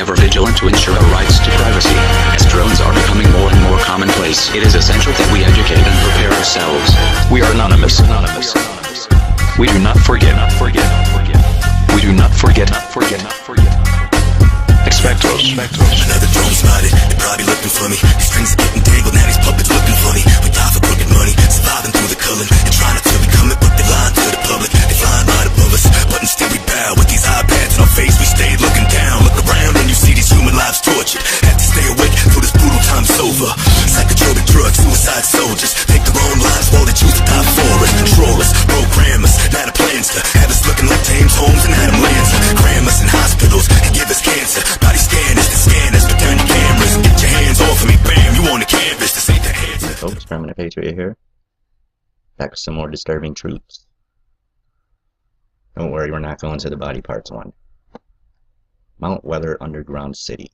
ever vigilant to ensure our rights to privacy. As drones are becoming more and more commonplace, it is essential that we educate and prepare ourselves. We are anonymous. We do not forget. We do not forget. Expectos. Another drone spotted, they probably looking for me. These strings are getting tangled, now these puppets looking funny. We die for crooked money, surviving through the culling, and trying not to become it, but they lying to the public. They flying right above us, but instead we bow. With these iPads in our face, we stayed looking down. Look around and you see these human lives tortured. Have to stay awake till this brutal time's over. Psychotropic drugs, suicide soldiers take their own lives while they choose to die for us. Control us, program us, now the plans to have us looking like James Holmes and Adam Lanza. Cram us in hospitals and give us cancer. Body scanners to scan us, but turn your cameras. Get your hands off of me, bam, you on the canvas. This ain't the answer. Hey folks, Permanent Patriot here. Back with some more disturbing truths. Don't worry, we're not going to the body parts one. Mount Weather Underground City.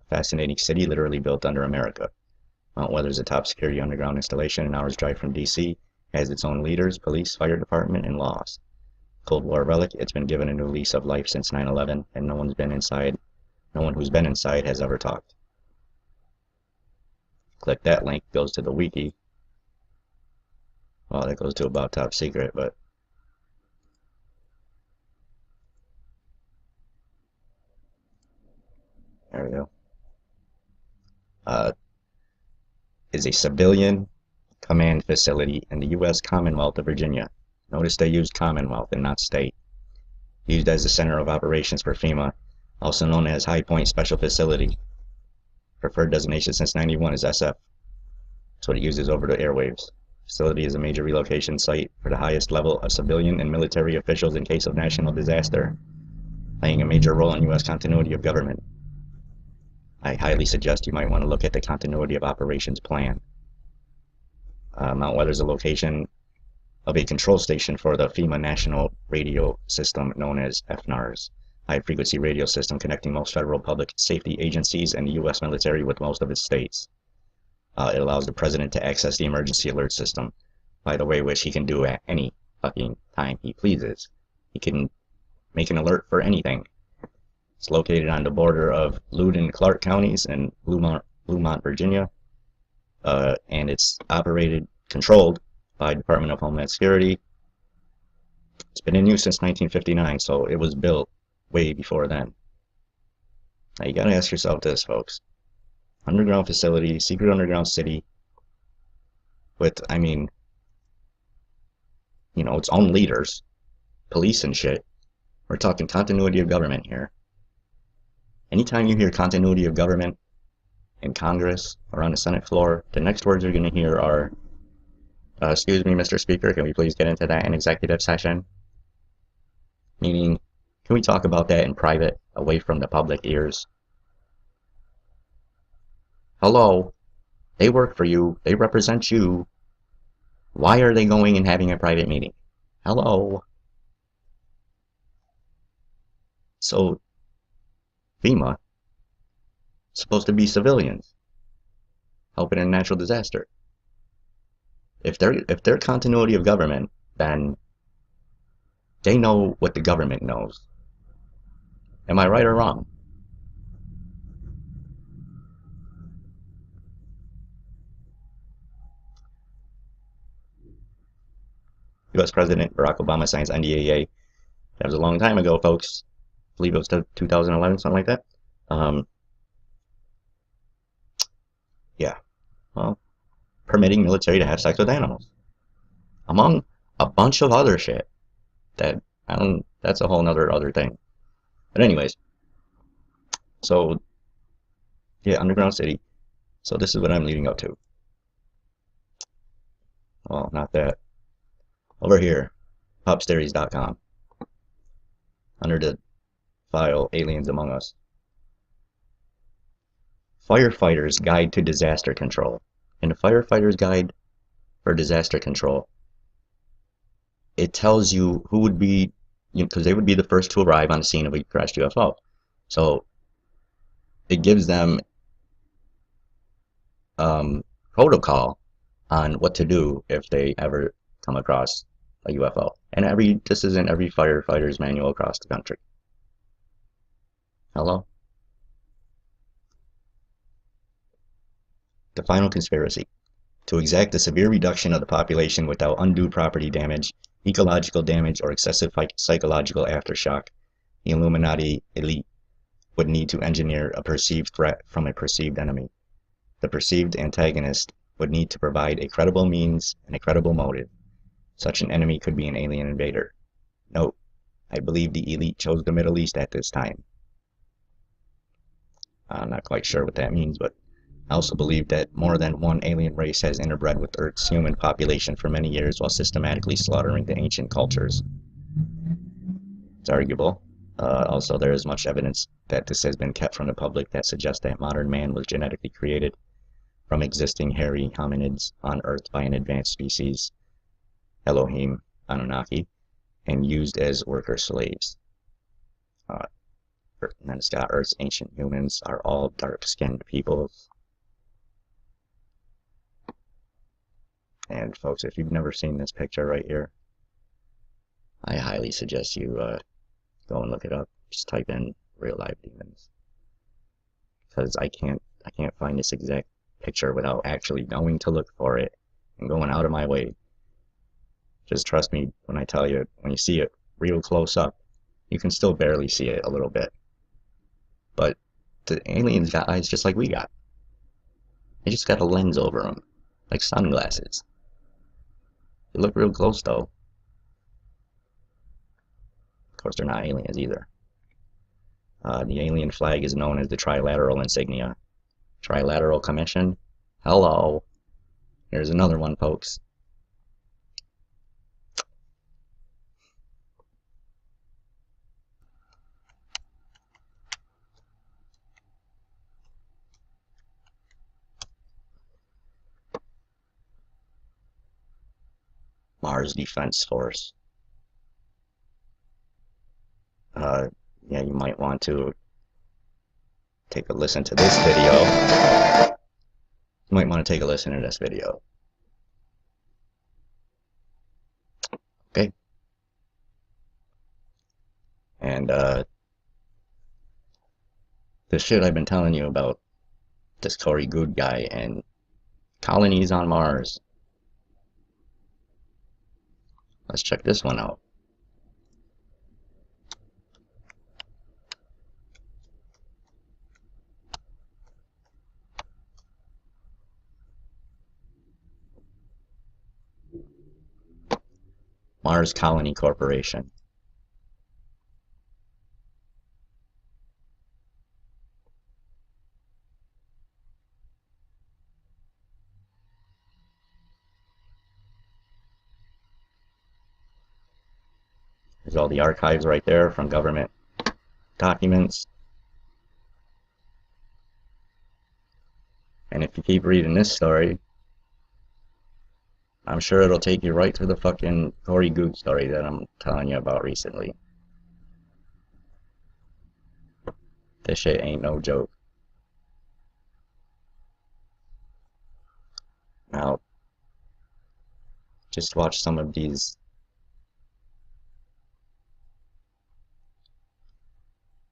A fascinating city literally built under America. Mount Weather is a top security underground installation an hour's drive from DC. Has its own leaders, police, fire department, and laws. Cold War relic, it's been given a new lease of life since 9/11, and no one who's been inside has ever talked. Click that link, goes to the wiki. Well, that goes to about top secret, but there we go. Is a civilian command facility in the U.S. Commonwealth of Virginia. Notice they used Commonwealth and not state. Used as the center of operations for FEMA, also known as High Point Special Facility. Preferred designation since '91 is SF. That's what it uses over the airwaves. Facility is a major relocation site for the highest level of civilian and military officials in case of national disaster, playing a major role in U.S. continuity of government. I highly suggest you might want to look at the Continuity of Operations Plan. Mount Weather is a location of a control station for the FEMA National Radio System known as FNARS, high-frequency radio system connecting most federal public safety agencies and the U.S. military with most of its states. It allows the president to access the emergency alert system, by the way, which he can do at any fucking time he pleases. He can make an alert for anything. It's located on the border of Loudoun and Clark counties in Bluemont, Virginia, and it's controlled by Department of Homeland Security. It's been in use since 1959, so it was built way before then. Now you gotta ask yourself this, folks. Underground facility, secret underground city, with, I mean, you know, its own leaders, police and shit. We're talking continuity of government here. Anytime you hear continuity of government in Congress or on the Senate floor, the next words you're going to hear are, excuse me, Mr. Speaker, can we please get into that in executive session? Meaning, can we talk about that in private, away from the public ears? Hello, they work for you, they represent you. Why are they going and having a private meeting? Hello. So, FEMA is supposed to be civilians helping in a natural disaster. If they're continuity of government, then they know what the government knows. Am I right or wrong? U.S. President Barack Obama signs NDAA. That was a long time ago, folks. I believe it was 2011, something like that. Yeah. Well, permitting military to have sex with animals, among a bunch of other shit. That's a whole other thing. But anyways, so yeah, underground city. So this is what I'm leading up to. Well, not that. Over here, popstories.com, under the file Aliens Among Us. Firefighter's Guide to Disaster Control. In the Firefighter's Guide for Disaster Control, it tells you who would be, because they would be the first to arrive on the scene of a crashed UFO. So it gives them protocol on what to do if they ever come across a UFO. And this is in every firefighter's manual across the country. Hello? The final conspiracy. To exact a severe reduction of the population without undue property damage, ecological damage, or excessive psychological aftershock, the Illuminati elite would need to engineer a perceived threat from a perceived enemy. The perceived antagonist would need to provide a credible means and a credible motive. Such an enemy could be an alien invader. Note, I believe the elite chose the Middle East at this time. I'm not quite sure what that means, but I also believe that more than one alien race has interbred with Earth's human population for many years while systematically slaughtering the ancient cultures. It's arguable. Also, there is much evidence that this has been kept from the public that suggests that modern man was genetically created from existing hairy hominids on Earth by an advanced species, Elohim, Anunnaki, and used as worker slaves. And then it's got Earth's ancient humans are all dark-skinned peoples. And folks, if you've never seen this picture right here, I highly suggest you go and look it up. Just type in real live demons, because I can't find this exact picture without actually going to look for it and going out of my way. Just trust me when I tell you, when you see it real close up, you can still barely see it a little bit. But the aliens got eyes just like we got. They just got a lens over them, like sunglasses. They look real close though. Of course, they're not aliens either. The alien flag is known as the Trilateral Insignia. Trilateral Commission? Hello. Here's another one, folks. Mars Defense Force. Yeah, you might want to take a listen to this video. You might want to take a listen to this video. Okay. And, the shit I've been telling you about this Corey Goode guy and colonies on Mars. Let's check this one out. Mars Colony Corporation. There's all the archives right there from government documents. And if you keep reading this story, I'm sure it'll take you right to the fucking Corey Goode story that I'm telling you about recently. This shit ain't no joke. Now, just watch some of these.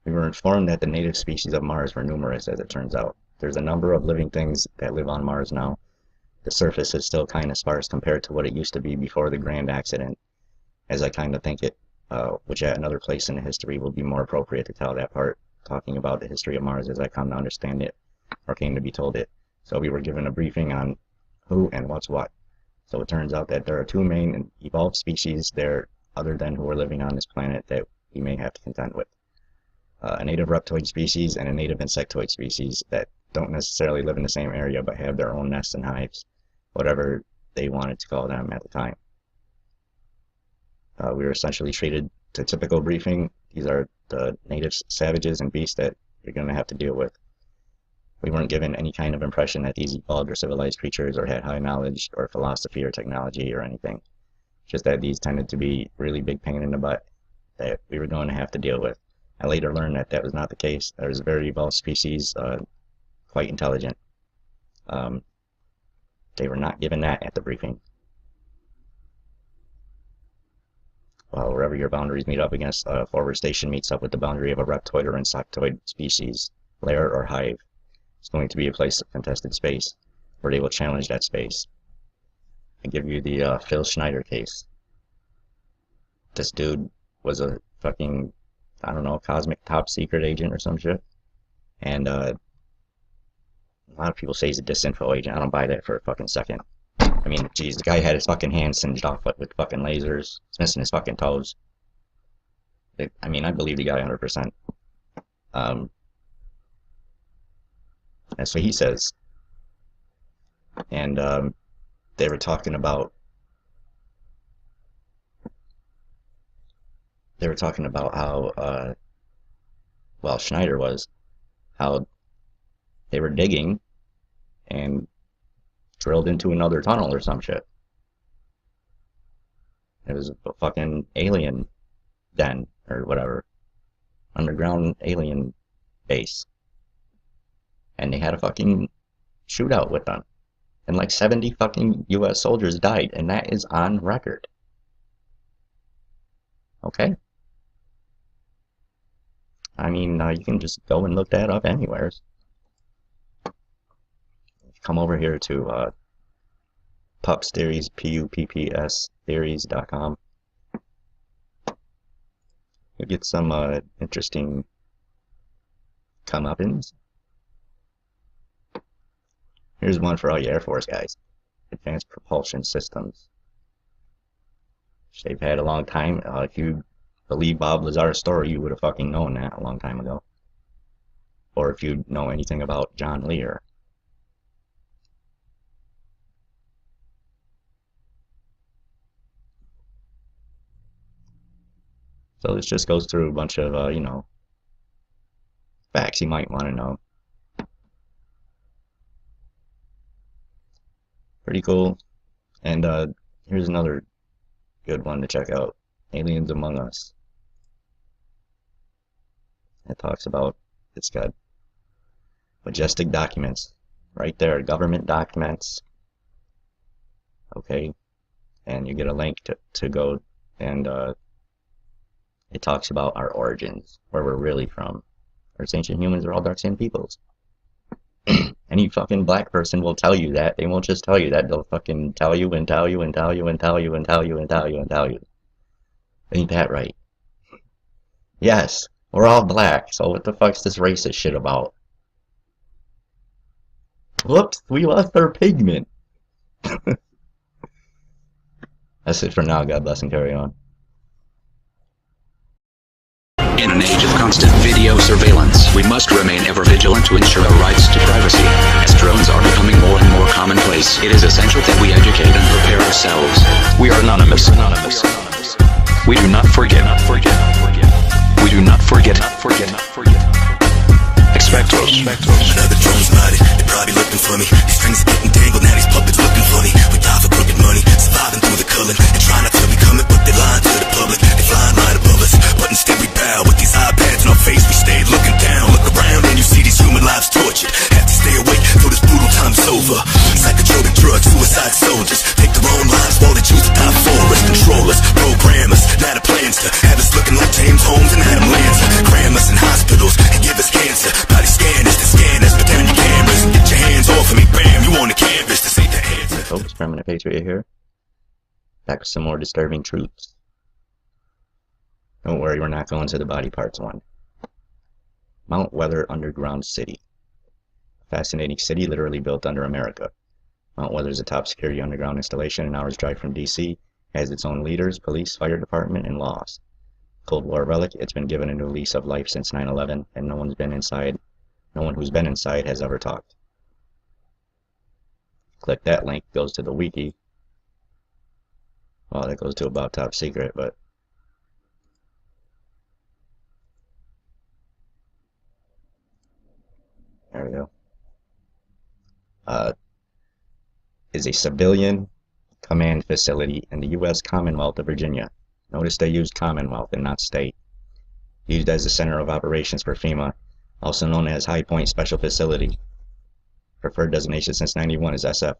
We were informed that the native species of Mars were numerous, as it turns out. There's a number of living things that live on Mars now. The surface is still kind of sparse compared to what it used to be before the grand accident, as I kind of think it, which at another place in the history will be more appropriate to tell that part, talking about the history of Mars as I come to understand it, or came to be told it. So we were given a briefing on who and what's what. So it turns out that there are two main evolved species there, other than who are living on this planet, that we may have to contend with. A native reptoid species and a native insectoid species that don't necessarily live in the same area but have their own nests and hives, whatever they wanted to call them at the time. We were essentially treated to typical briefing. These are the native savages and beasts that you're going to have to deal with. We weren't given any kind of impression that these evolved or civilized creatures or had high knowledge or philosophy or technology or anything. Just that these tended to be really big pain in the butt that we were going to have to deal with. I later learned that that was not the case. There's a very evolved species, quite intelligent. They were not given that at the briefing. Well, wherever your boundaries meet up against, a forward station meets up with the boundary of a reptoid or insectoid species, lair or hive. It's going to be a place of contested space. where they will challenge that space. I give you the Phil Schneider case. This dude was a fucking, I don't know, cosmic top secret agent or some shit. And a lot of people say he's a disinfo agent. I don't buy that for a fucking second. I mean, geez, the guy had his fucking hand singed off with fucking lasers. He's missing his fucking toes. I mean, I believe the guy 100%. That's what he says. And they were talking about how well, Schneider was, how they were digging and drilled into another tunnel or some shit. It was a fucking alien den or whatever, underground alien base, and they had a fucking shootout with them, and like 70 fucking US soldiers died, and that is on record. Okay? I mean, you can just go and look that up anywhere. Come over here to Pups Theories, PUPPS Theories.com. You'll get some interesting comeuppance. Here's one for all you Air Force guys. Advanced Propulsion Systems. Which they've had a long time. If you believe Bob Lazar's story, you would have fucking known that a long time ago. Or if you know anything about John Lear. So this just goes through a bunch of, you know, facts you might want to know. Pretty cool. And here's another good one to check out. Aliens Among Us. It talks about, it's got majestic documents right there, government documents. Okay. And you get a link to go, and it talks about our origins, where we're really from. Earth's ancient humans are all dark-skinned peoples. Any fucking black person will tell you that. They won't just tell you that. They'll fucking tell you and tell you and tell you and tell you and tell you and tell you and tell you. Ain't that right? Yes, we're all black, so what the fuck's this racist shit about? Whoops, we lost our pigment. That's it for now. God bless and carry on. In an age of constant video surveillance, we must remain ever vigilant to ensure our rights to privacy. As drones are becoming more and more commonplace, it is essential that we educate and prepare ourselves. We are anonymous. We do not forget. We do not forget. Expecto. Another drone spotted, they probably looking for me. These strings are getting tangled, now these puppets looking funny. We die for crooked money, surviving through the culling, and trying not to become it, but they lying to the public. They flying right above us, but instead we bow. With these iPads in our face, we stayed looking down. Look around and you see these human lives tortured. Have to stay awake till this brutal time's over. Psychotropic drugs, suicide soldiers take their own lives while they choose to die for us. Control us, program us, now the plans to have us looking like James Holmes and Adam Lanza. Cram us in hospitals and give us cancer. Body scanners to scan us, but turn your cameras and get your hands off of me. Bam, you on the canvas, this ain't the answer. Folks, Permanent Patriot here. Back with some more disturbing truths. Don't worry, we're not going to the body parts one. Mount Weather Underground City. A fascinating city literally built under America. Mount Weather is a top security underground installation an hour's drive from DC. Has its own leaders, police, fire department, and laws. Cold War relic, it's been given a new lease of life since 9/11, and no one who's been inside has ever talked. Click that link, goes to the wiki. Well, that goes to about top secret, but there we go. Is a civilian command facility in the U.S. Commonwealth of Virginia. Notice they used Commonwealth and not state. Used as the center of operations for FEMA, also known as High Point Special Facility. Preferred designation since '91 is SF.